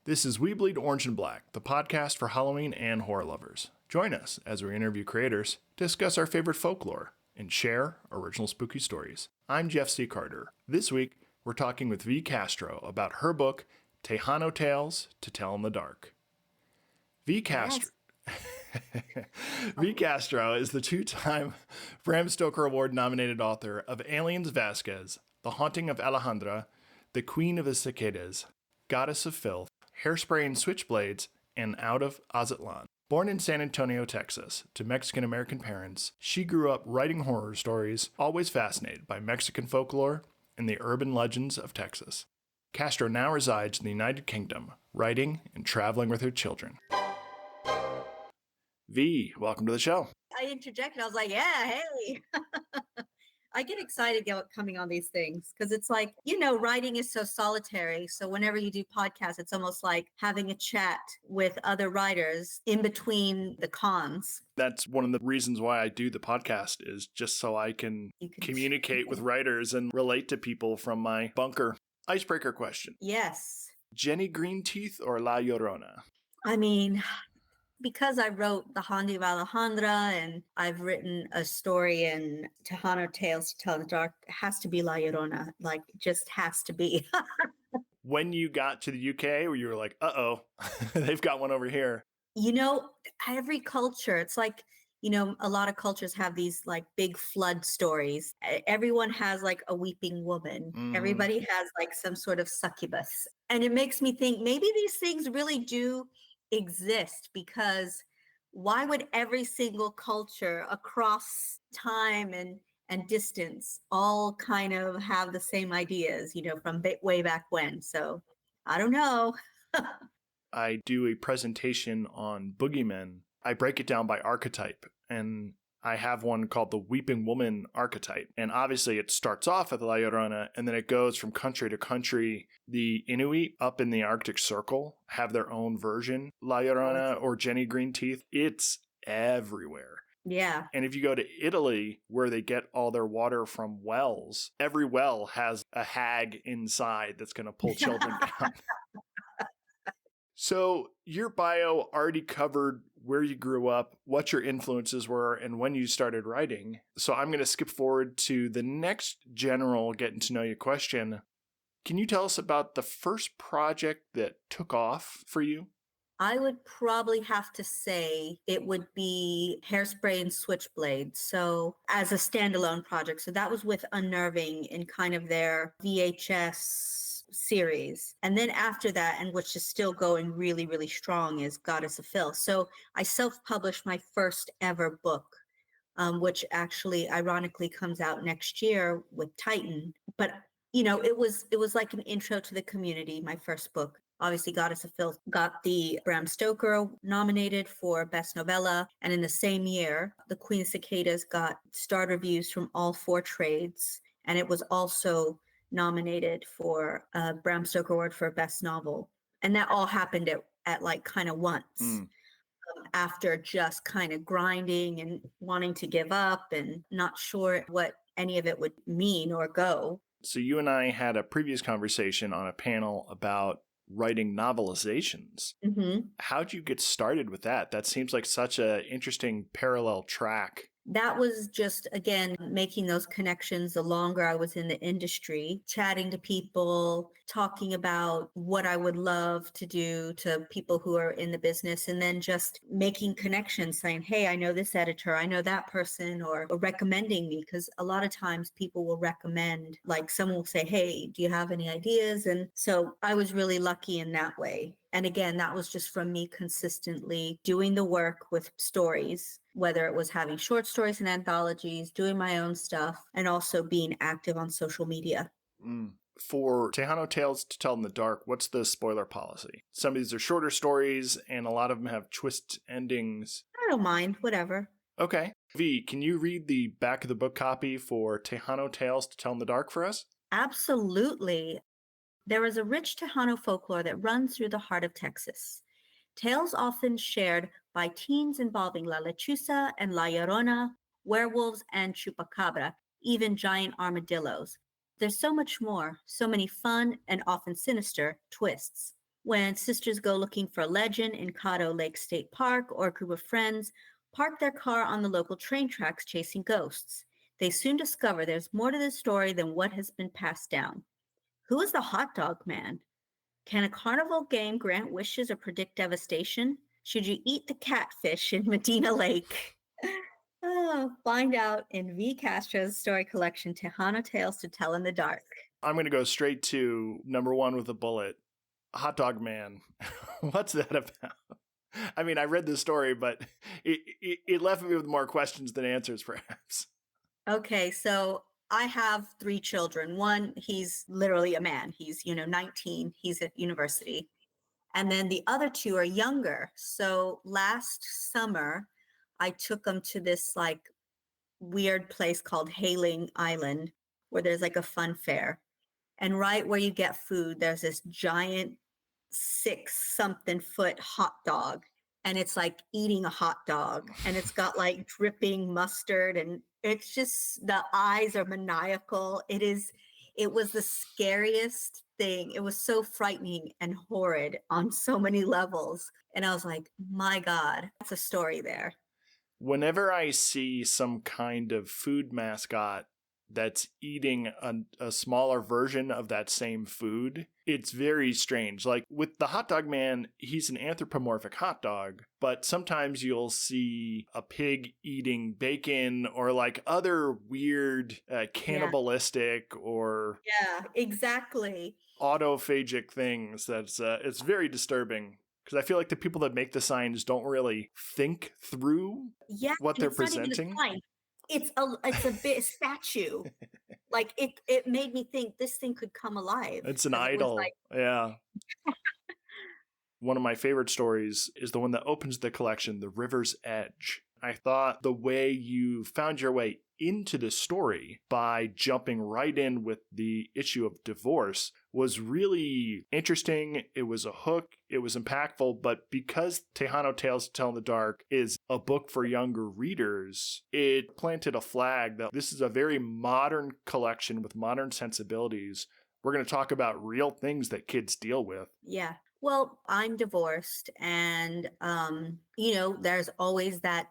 This is We Bleed Orange and Black, the podcast for Halloween and horror lovers. Join us as we interview creators, discuss our favorite folklore, and share original spooky stories. I'm Jeff C. Carter. This week, we're talking with V. Castro about her book, Tejano Tales to Tell in the Dark. V. Castro... V. Castro is the two-time Bram Stoker Award-nominated author of Aliens Vasquez, The Haunting of Alejandra, The Queen of the Cicadas, Goddess of Filth, Hairspray and Switchblades, and Out of Aztlan. Born in San Antonio, Texas, to Mexican-American parents, she grew up writing horror stories, always fascinated by Mexican folklore and the urban legends of Texas. Castro now resides in the United Kingdom, writing and traveling with her children. V, welcome to the show. I interjected. I was like, yeah, hey. I get excited coming on these things because it's like, writing is so solitary. So whenever you do podcasts, it's almost like having a chat with other writers in between the cons. That's one of the reasons why I do the podcast, is just so I can communicate with writers and relate to people from my bunker. Icebreaker question. Yes. Jenny Greenteeth or La Llorona? I mean, because I wrote The Haunting of Alejandra and I've written a story in Tejano Tales to Tell in the Dark, it has to be La Llorona. Like, it just has to be. When you got to the UK, where you were like, uh-oh, they've got one over here. Every culture, it's like, a lot of cultures have these like big flood stories. Everyone has like a weeping woman. Mm-hmm. Everybody has like some sort of succubus. And it makes me think maybe these things really do exist, because why would every single culture across time and distance all kind of have the same ideas, from way back when? So I don't know. I do a presentation on boogeymen. I break it down by archetype, and I have one called the Weeping Woman archetype. And obviously it starts off at the La Llorona, and then it goes from country to country. The Inuit up in the Arctic Circle have their own version, La Llorona or Jenny Greenteeth. It's everywhere. Yeah. And if you go to Italy, where they get all their water from wells, every well has a hag inside that's going to pull children down. So your bio already covered where you grew up, what your influences were, and when you started writing. So I'm going to skip forward to the next general getting to know you question. Can you tell us about the first project that took off for you? I would probably have to say it would be Hairspray and Switchblade. So as a standalone project. So that was with Unnerving in kind of their VHS series. And then after that, and which is still going really, really strong, is Goddess of Filth. So I self-published my first ever book, which actually ironically comes out next year with Titan. But, it was like an intro to the community, my first book. Obviously, Goddess of Filth got the Bram Stoker nominated for Best Novella. And in the same year, The Queen of Cicadas got starred reviews from all 4 trades. And it was also nominated for a Bram Stoker Award for Best Novel. And that all happened at like kind of once. After just kind of grinding and wanting to give up and not sure what any of it would mean or go. So you and I had a previous conversation on a panel about writing novelizations. Mm-hmm. How'd you get started with that? That seems like such an interesting parallel track. That was just, again, making those connections the longer I was in the industry, chatting to people, talking about what I would love to do to people who are in the business, and then just making connections, saying, hey, I know this editor, I know that person, or recommending me, because a lot of times people will recommend, like someone will say, hey, do you have any ideas? And so I was really lucky in that way. And again, that was just from me consistently doing the work with stories, whether it was having short stories and anthologies, doing my own stuff, and also being active on social media. For Tejano Tales to Tell in the Dark, what's the spoiler policy? Some of these are shorter stories, and a lot of them have twist endings. I don't mind, whatever. Okay. V, can you read the back of the book copy for Tejano Tales to Tell in the Dark for us? Absolutely. There is a rich Tejano folklore that runs through the heart of Texas. Tales often shared by teens involving La Lechuza and La Llorona, werewolves and chupacabra, even giant armadillos. There's so much more, so many fun and often sinister twists. when sisters go looking for a legend in Caddo Lake State Park, or a group of friends park their car on the local train tracks chasing ghosts. They soon discover there's more to this story than what has been passed down. Who is the hot dog man? Can a carnival game grant wishes or predict devastation? Should you eat the catfish in Medina Lake? Oh, find out in V. Castro's story collection, Tejano Tales to Tell in the Dark. I'm going to go straight to number one with a bullet. Hot Dog Man. What's that about? I mean, I read the story, but it left me with more questions than answers, perhaps. Okay, so I have 3 children. One, he's literally a man. He's, 19. He's at university. And then the other 2 are younger. So last summer, I took them to this like weird place called Hailing Island, where there's like a fun fair. And right where you get food, there's this giant 6-something foot hot dog. And it's like eating a hot dog. And it's got like dripping mustard. And it's just, the eyes are maniacal. It was the scariest thing. It was so frightening and horrid on so many levels. And I was like, my God, that's a story there. Whenever I see some kind of food mascot that's eating a smaller version of that same food, it's very strange. Like with the hot dog man, he's an anthropomorphic hot dog, but sometimes you'll see a pig eating bacon or like other weird cannibalistic or exactly autophagic things. It's very disturbing. Because I feel like the people that make the signs don't really think through what they're presenting. It's a bit statue. Like it made me think this thing could come alive. It's an idol. Yeah. One of my favorite stories is the one that opens the collection, The River's Edge. I thought the way you found your way into the story by jumping right in with the issue of divorce was really interesting. It was a hook. It was impactful. But because Tejano Tales to Tell in the Dark is a book for younger readers, it planted a flag that this is a very modern collection with modern sensibilities. We're going to talk about real things that kids deal with. Yeah. Well, I'm divorced, and, there's always that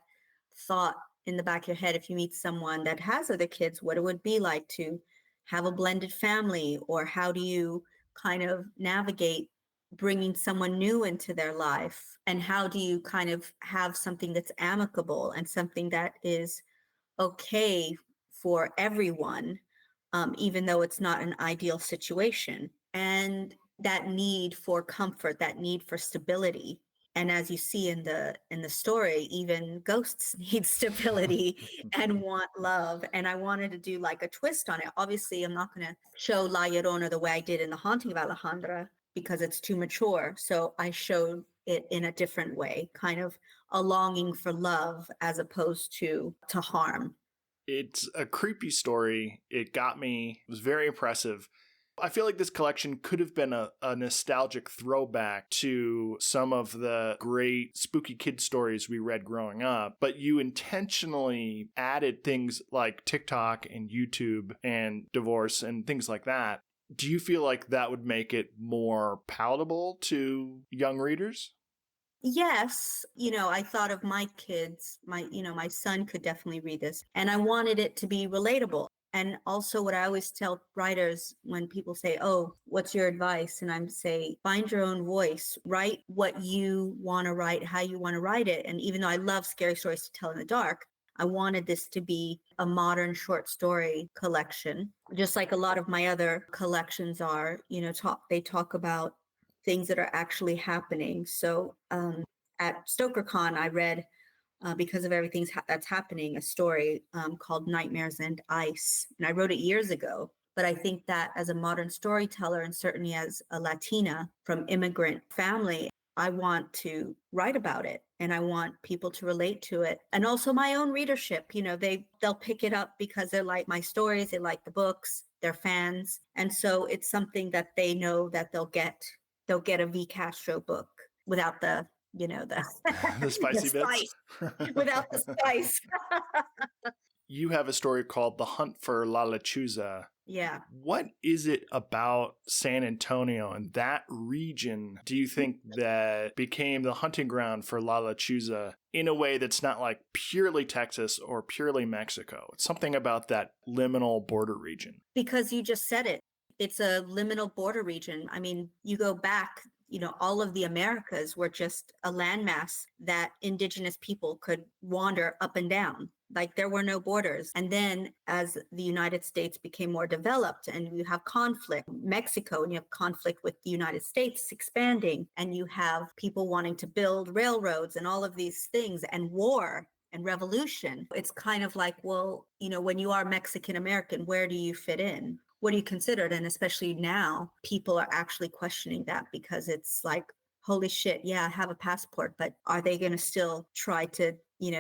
thought in the back of your head, if you meet someone that has other kids, what it would be like to have a blended family, or how do you kind of navigate bringing someone new into their life, and how do you kind of have something that's amicable and something that is okay for everyone, even though it's not an ideal situation. And that need for comfort, that need for stability. And as you see in the story, even ghosts need stability and want love. And I wanted to do like a twist on it. Obviously, I'm not going to show La Llorona the way I did in The Haunting of Alejandra because it's too mature. So I showed it in a different way, kind of a longing for love as opposed to harm. It's a creepy story. It got me. It was very impressive. I feel like this collection could have been a nostalgic throwback to some of the great spooky kid stories we read growing up, but you intentionally added things like TikTok and YouTube and divorce and things like that. Do you feel like that would make it more palatable to young readers? Yes. I thought of my kids, my son could definitely read this, and I wanted it to be relatable. And also what I always tell writers when people say, oh, what's your advice? And I'm say, find your own voice, write what you want to write, how you want to write it. And even though I love scary stories to tell in the dark, I wanted this to be a modern short story collection, just like a lot of my other collections are, they talk about things that are actually happening. So at StokerCon, I read, because of everything that's happening, a story called Nightmares and Ice. And I wrote it years ago. But I think that as a modern storyteller, and certainly as a Latina from immigrant family, I want to write about it, and I want people to relate to it. And also my own readership, they'll pick it up because they like my stories, they like the books, they're fans. And so it's something that they know that they'll get a V. Castro book without the the spicy bits. Without the spice. You have a story called The Hunt for La Lechuza. Yeah. What is it about San Antonio and that region do you think that became the hunting ground for La Lechuza in a way that's not like purely Texas or purely Mexico? It's something about that liminal border region. Because you just said it. It's a liminal border region. I mean, you go back, all of the Americas were just a landmass that indigenous people could wander up and down. Like there were no borders. And then as the United States became more developed and you have conflict, Mexico, and you have conflict with the United States expanding, and you have people wanting to build railroads and all of these things and war and revolution. It's kind of like, well, when you are Mexican American, where do you fit in? What are you considered? And especially now, people are actually questioning that because it's like, holy shit, yeah, I have a passport, but are they going to still try to,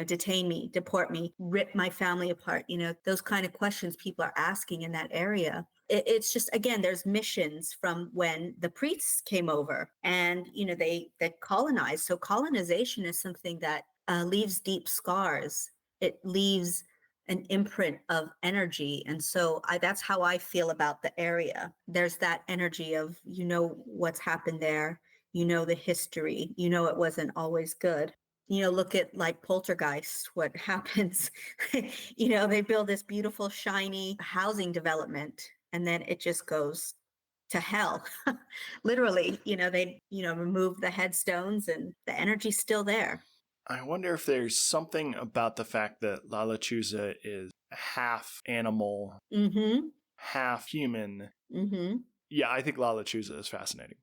detain me, deport me, rip my family apart? Those kind of questions people are asking in that area. It's just, again, there's missions from when the priests came over and, they colonized. So colonization is something that leaves deep scars. It leaves an imprint of energy. And so that's how I feel about the area. There's that energy of, what's happened there, the history, it wasn't always good. Look at like Poltergeist, what happens, they build this beautiful, shiny housing development, and then it just goes to hell. Literally, they, remove the headstones and the energy's still there. I wonder if there's something about the fact that La Lechuza is half animal, Mm-hmm. half human. Mm-hmm. Yeah, I think La Lechuza is fascinating.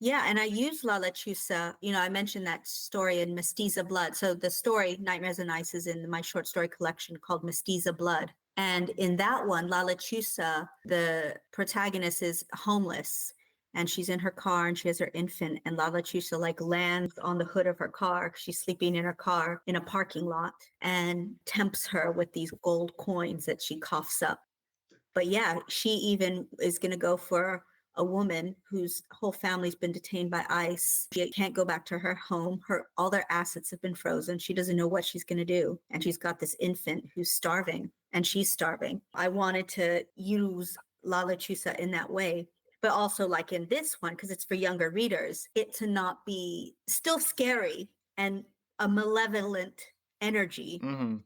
Yeah, and I use La Lechuza. I mentioned that story in Mestiza Blood. So the story Nightmares on Ice is in my short story collection called Mestiza Blood. And in that one, La Lechuza, the protagonist is homeless and she's in her car and she has her infant, and La Lechuza like lands on the hood of her car. She's sleeping in her car in a parking lot and tempts her with these gold coins that she coughs up. But yeah, she even is going to go for a woman whose whole family's been detained by ICE. She can't go back to her home. All their assets have been frozen. She doesn't know what she's going to do. And she's got this infant who's starving and she's starving. I wanted to use La Lechuza in that way, but also like in this one, because it's for younger readers, it to not be still scary and a malevolent energy, Mm-hmm.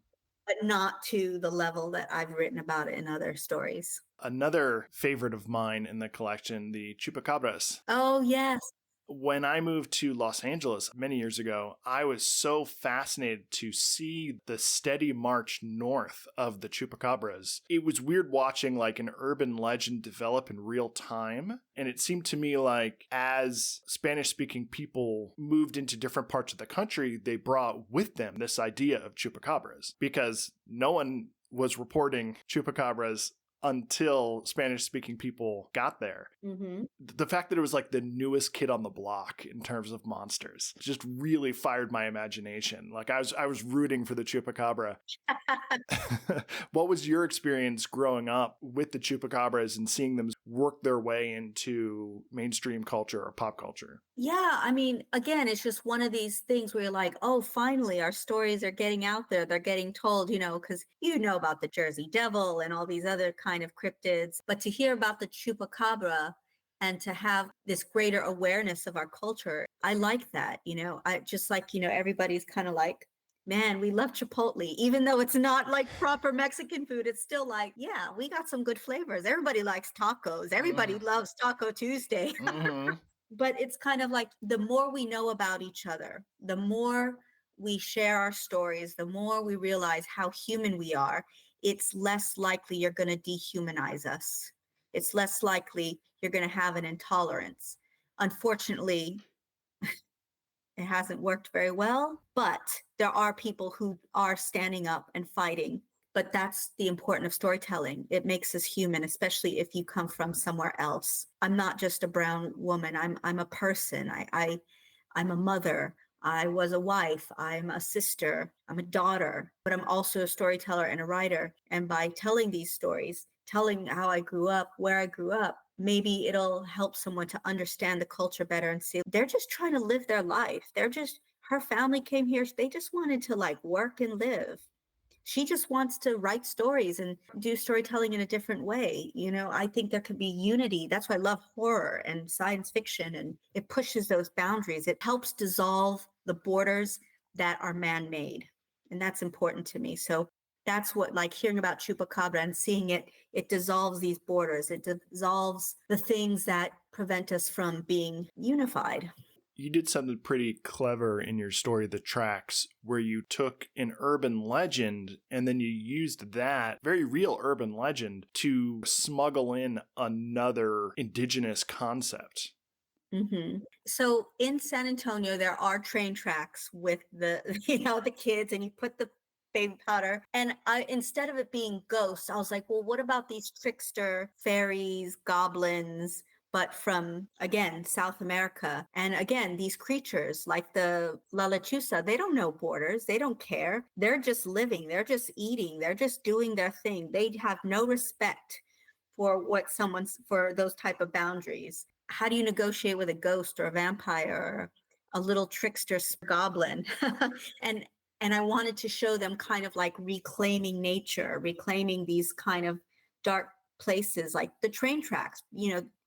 but not to the level that I've written about it in other stories. Another favorite of mine in the collection, the chupacabras. Oh, yes. When I moved to Los Angeles many years ago, I was so fascinated to see the steady march north of the chupacabras. It was weird watching like an urban legend develop in real time. And it seemed to me like as Spanish-speaking people moved into different parts of the country, they brought with them this idea of chupacabras because no one was reporting chupacabras until Spanish-speaking people got there. Mm-hmm. The fact that it was like the newest kid on the block in terms of monsters just really fired my imagination. Like I was rooting for the chupacabra. What was your experience growing up with the chupacabras and seeing them work their way into mainstream culture or pop culture? Yeah, I mean, again, it's just one of these things where you're like, oh, finally, our stories are getting out there. They're getting told, because you know about the Jersey Devil and all these other kind of cryptids. But to hear about the chupacabra and to have this greater awareness of our culture, I like that. I just like, everybody's kind of like, man, we love Chipotle, even though it's not like proper Mexican food. It's still like, yeah, we got some good flavors. Everybody likes tacos. Everybody loves Taco Tuesday. Mm-hmm. But it's kind of like the more we know about each other, the more we share our stories, the more we realize how human we are, it's less likely you're going to dehumanize us. It's less likely you're going to have an intolerance. Unfortunately, it hasn't worked very well, but there are people who are standing up and fighting. But that's the importance of storytelling. It makes us human, especially if you come from somewhere else. I'm not just a brown woman. I'm a person. I'm a mother. I was a wife. I'm a sister. I'm a daughter. But I'm also a storyteller and a writer. And by telling these stories, telling how I grew up, where I grew up, maybe it'll help someone to understand the culture better and see they're just trying to live their life. Her family came here. They just wanted to like work and live. she just wants to write stories and do storytelling in a different way. I think there could be unity. That's why I love horror and science fiction, and it pushes those boundaries. It helps dissolve the borders that are man-made. And that's important to me. So that's what, like, hearing about Chupacabra and seeing it dissolves these borders. It dissolves the things that prevent us from being unified. You did something pretty clever in your story, The Tracks, where you took an urban legend and then you used that very real urban legend to smuggle in another indigenous concept. Mm-hmm. So in San Antonio, there are train tracks with the, the kids, and you put the baby powder. And instead of it being ghosts, I was like, well, what about these trickster fairies, goblins, but from, again, South America? And again, these creatures like the La Lechuza, they don't know borders. They don't care. They're just living. They're just eating. They're just doing their thing. They have no respect for for those type of boundaries. How do you negotiate with a ghost or a vampire or a little trickster goblin? and I wanted to show them kind of like reclaiming nature, reclaiming these kind of dark places, like the train tracks.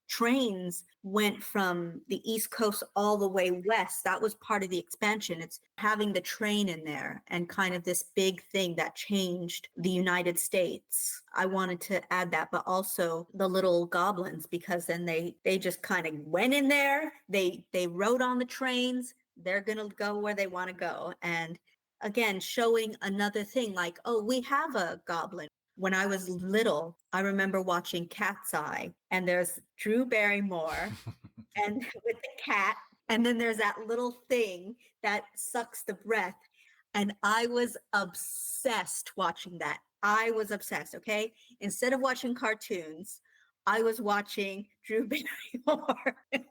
Trains went from the East Coast all the way west. That was part of the expansion. It's having the train in there and kind of this big thing that changed the United States. I wanted to add that, but also the little goblins, because then they just kind of went in there. They rode on the trains. They're going to go where they want to go. And again, showing another thing like, oh, we have a goblin. When I was little, I remember watching Cat's Eye, and there's Drew Barrymore and with the cat, and then there's that little thing that sucks the breath. And I was obsessed watching that. I was obsessed, okay? Instead of watching cartoons, I was watching Drew Barrymore and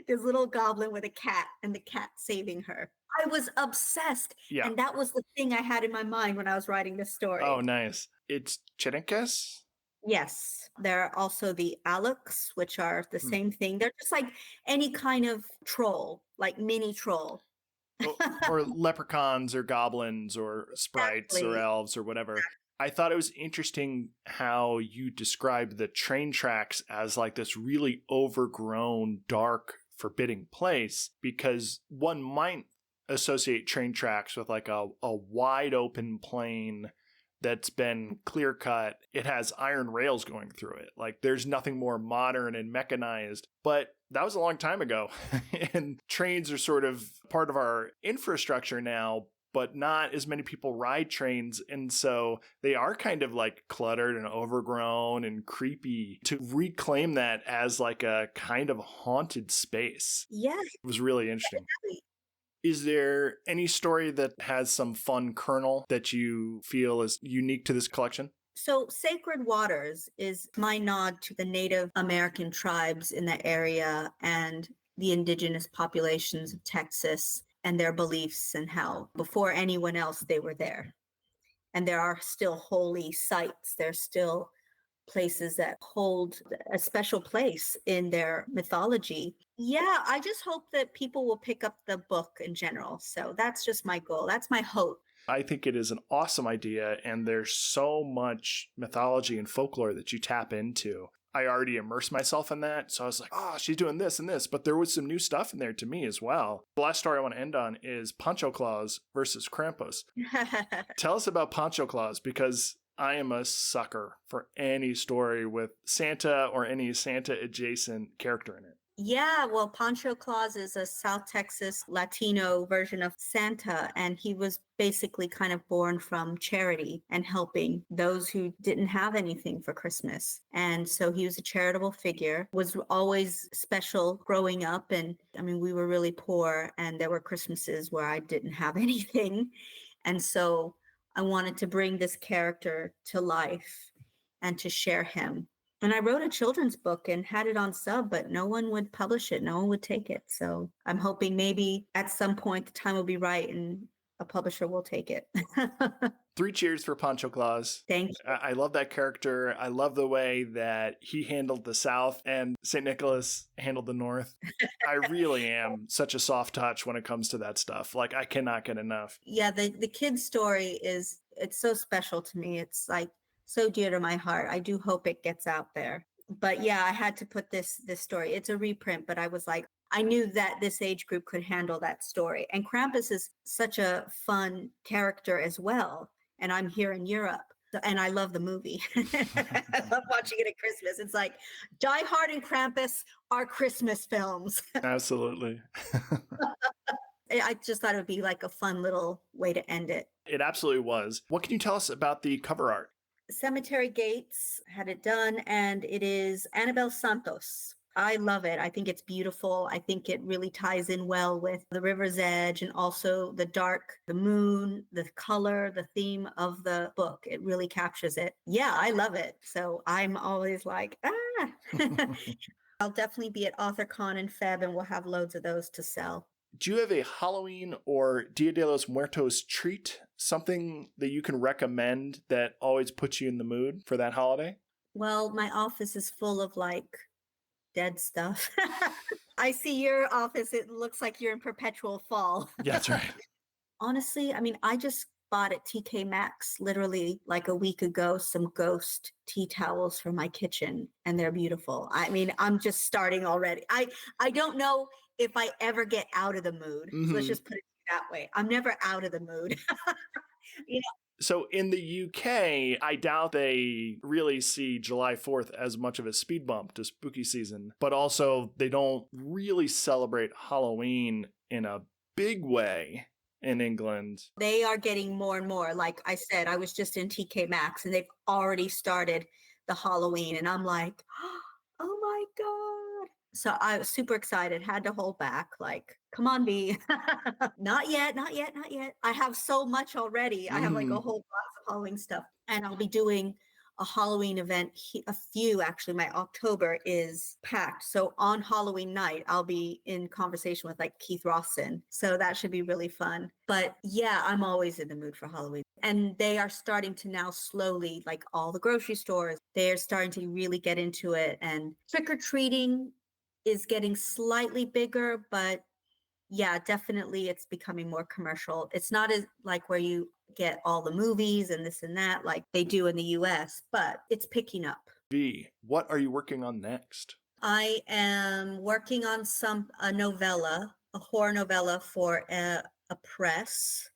this little goblin with a cat, and the cat saving her. I was obsessed. Yeah. And that was the thing I had in my mind when I was writing this story. Oh, nice. It's Chirincas? Yes. There are also the Aluks, which are the same thing. They're just like any kind of troll, like mini troll. Or leprechauns or goblins or sprites Exactly. or elves or whatever. I thought it was interesting how you described the train tracks as like this really overgrown, dark, forbidding place, because one might associate train tracks with like a wide open plain that's been clear cut. It has iron rails going through it. Like there's nothing more modern and mechanized, but that was a long time ago. And trains are sort of part of our infrastructure now, but not as many people ride trains. And so they are kind of like cluttered and overgrown and creepy. To reclaim that as like a kind of haunted space. Yeah. It was really interesting. Exactly. Is there any story that has some fun kernel that you feel is unique to this collection? So Sacred Waters is my nod to the Native American tribes in that area and the indigenous populations of Texas and their beliefs and how before anyone else they were there. And there are still holy sites. There's still places that hold a special place in their mythology. Yeah, I just hope that people will pick up the book in general. So that's just my goal. That's my hope. I think it is an awesome idea, and there's so much mythology and folklore that you tap into. I already immersed myself in that, so I was like, oh, she's doing this and this, but there was some new stuff in there to me as well. The last story I want to end on is Pancho Claus versus Krampus. Tell us about Pancho Claus, because I am a sucker for any story with Santa or any Santa adjacent character in it. Yeah, well, Pancho Claus is a South Texas Latino version of Santa, and he was basically kind of born from charity and helping those who didn't have anything for Christmas. And so he was a charitable figure, was always special growing up. And I mean, we were really poor, and there were Christmases where I didn't have anything. And so I wanted to bring this character to life and to share him. And I wrote a children's book and had it on sub, but no one would publish it. No one would take it. So I'm hoping maybe at some point the time will be right and a publisher will take it. 3 cheers for Pancho Claus. Thank you. I love that character. I love the way that he handled the South and St. Nicholas handled the North. I really am such a soft touch when it comes to that stuff. Like, I cannot get enough. Yeah, the kid's story it's so special to me. It's like so dear to my heart. I do hope it gets out there. But yeah, I had to put this story. It's a reprint, but I was like, I knew that this age group could handle that story. And Krampus is such a fun character as well. And I'm here in Europe. And I love the movie. I love watching it at Christmas. It's like Die Hard and Krampus are Christmas films. Absolutely. I just thought it would be like a fun little way to end it. It absolutely was. What can you tell us about the cover art? Cemetery Gates had it done, and it is Annabelle Santos. I love it. I think it's beautiful. I think it really ties in well with the river's edge and also the dark, the moon, the color, the theme of the book. It really captures it. Yeah, I love it. So I'm always like, I'll definitely be at AuthorCon in Feb, and we'll have loads of those to sell. Do you have a Halloween or Dia de los Muertos treat? Something that you can recommend that always puts you in the mood for that holiday? Well, my office is full of like dead stuff. I see your office. It looks like you're in perpetual fall. Yeah, that's right. Honestly, I mean, I just bought at TK Maxx literally like a week ago some ghost tea towels for my kitchen, and they're beautiful. I mean, I'm just starting already. I don't know if I ever get out of the mood. So let's just put it that way. I'm never out of the mood. You know? So in the UK, I doubt they really see July 4th as much of a speed bump to spooky season, but also they don't really celebrate Halloween in a big way in England. They are getting more and more. Like I said, I was just in TK Maxx and they've already started the Halloween, and I'm like, oh my God. So I was super excited, had to hold back, like, come on, B. Not yet, not yet, not yet. I have so much already. I have like a whole box of Halloween stuff. And I'll be doing a Halloween event, a few actually. My October is packed. So on Halloween night, I'll be in conversation with like Keith Rawson. So that should be really fun. But yeah, I'm always in the mood for Halloween. And they are starting to now slowly, like all the grocery stores, they're starting to really get into it. And trick-or-treating is getting slightly bigger, but yeah, definitely it's becoming more commercial. It's not as like where you get all the movies and this and that like they do in the US, but it's picking up. V, what are you working on next? I am working on a novella, a horror novella for a press,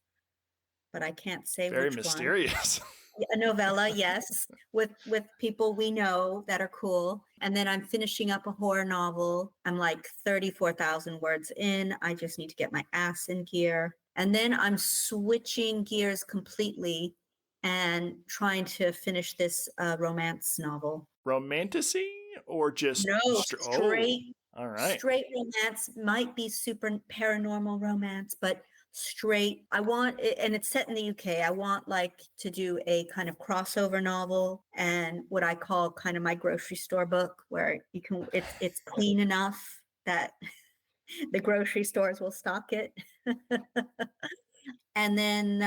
but I can't say Very which mysterious. one. A novella, yes, with people we know that are cool. And then I'm finishing up a horror novel. I'm like 34,000 words in. I just need to get my ass in gear. And then I'm switching gears completely and trying to finish this romance novel. Romantasy or just No, straight. All right. Straight romance, might be super paranormal romance, but straight. I want it, and it's set in the UK. I want like to do a kind of crossover novel and what I call kind of my grocery store book, where you can it's clean enough that the grocery stores will stock it. And then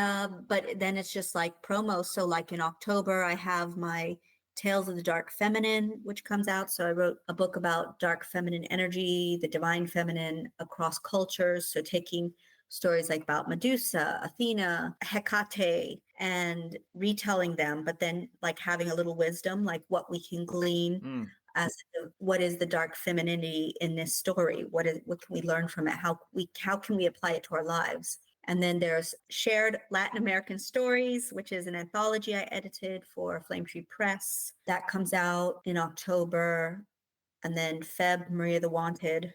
but then it's just like promo. So like in October I have my Tales of the Dark Feminine, which comes out. So I wrote a book about dark feminine energy, the divine feminine across cultures. So taking stories like about Medusa, Athena, Hecate, and retelling them, but then like having a little wisdom, like what we can glean as what is the dark femininity in this story? What can we learn from it? How can we apply it to our lives? And then there's Shared Latin American Stories, which is an anthology I edited for Flame Tree Press. That comes out in October. And then Feb, Maria the Wanted.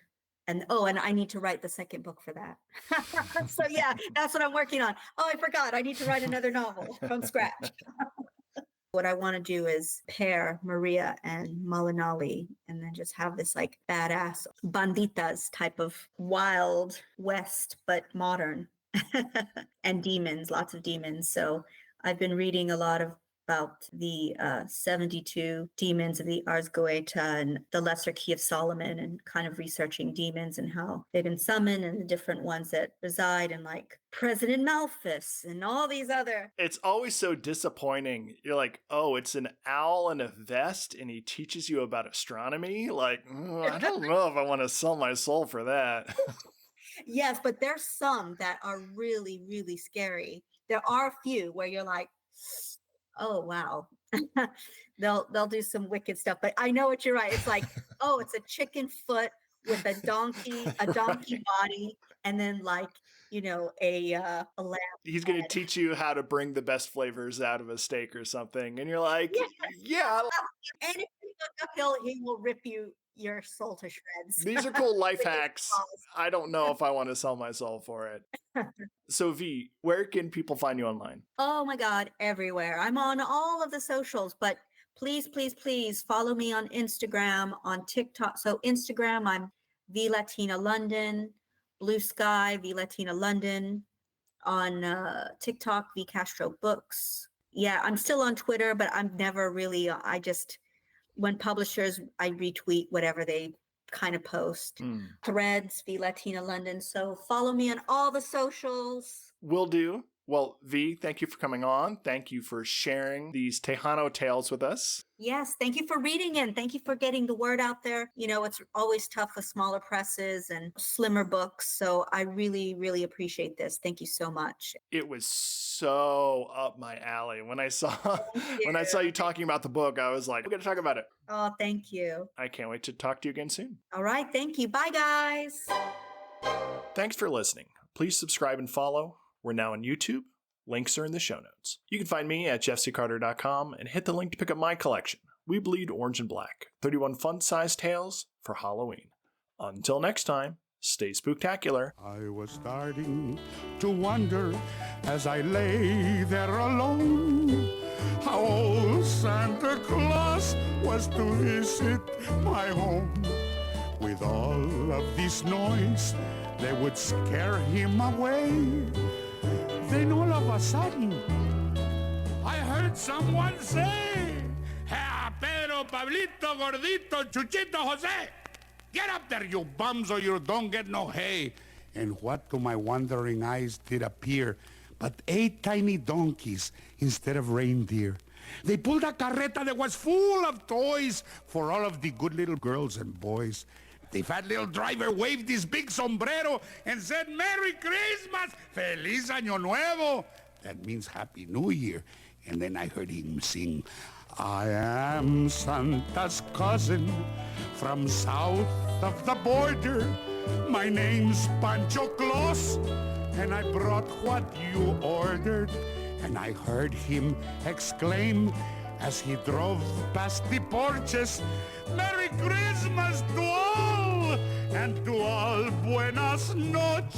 And I need to write the second book for that. So yeah, that's what I'm working on. Oh, I forgot. I need to write another novel from scratch. What I want to do is pair Maria and Malinali and then just have this like badass banditas type of Wild West, but modern. And demons, lots of demons. So I've been reading a lot about the 72 demons of the Ars Goetia and the Lesser Key of Solomon, and kind of researching demons and how they've been summoned and the different ones that reside in like President Malthus and all these other. It's always so disappointing. You're like, oh, it's an owl in a vest and he teaches you about astronomy? Like, I don't know if I want to sell my soul for that. Yes, but there's some that are really, really scary. There are a few where you're like, oh wow. they'll do some wicked stuff. But I know what you're right. It's like, oh, it's a chicken foot with a donkey body, and then like, you know, a lamb. He's going to teach you how to bring the best flavors out of a steak or something. And you're like, yeah. And if you look uphill, he will rip your soul to shreds. These are cool life hacks. I don't know if I want to sell my soul for it. So V, where can people find you online? Oh my God, everywhere. I'm on all of the socials, but please, please, please follow me on Instagram, on TikTok. So Instagram, I'm V Latina London, Blue Sky, V Latina London. On TikTok, V Castro Books. Yeah, I'm still on Twitter, but I'm never really, when publishers, I retweet whatever they kind of post. Threads, V Latina London. So follow me on all the socials. Will do. Well, V, thank you for coming on. Thank you for sharing these Tejano tales with us. Yes, thank you for reading and thank you for getting the word out there. You know, it's always tough with smaller presses and slimmer books. So I really, really appreciate this. Thank you so much. It was so up my alley. When I saw you talking about the book, I was like, we're going to talk about it. Oh, thank you. I can't wait to talk to you again soon. All right. Thank you. Bye, guys. Thanks for listening. Please subscribe and follow. We're now on YouTube. Links are in the show notes. You can find me at jeffccarter.com and hit the link to pick up my collection, We Bleed Orange and Black, 31 fun-sized tales for Halloween. Until next time, stay spooktacular. I was starting to wonder as I lay there alone how old Santa Claus was to visit my home. With all of this noise, they would scare him away. Then all of a sudden, I heard someone say, "Hey, Pedro, Pablito, Gordito, Chuchito, Jose, get up there, you bums, or you don't get no hay." And what to my wondering eyes did appear but 8 tiny donkeys instead of reindeer. They pulled a carreta that was full of toys for all of the good little girls and boys. The fat little driver waved his big sombrero and said, "Merry Christmas, Feliz Año Nuevo." That means Happy New Year. And then I heard him sing, "I am Santa's cousin from south of the border. My name's Pancho Claus, and I brought what you ordered." And I heard him exclaim as he drove past the porches, "Merry Christmas to all, and to all buenas noches."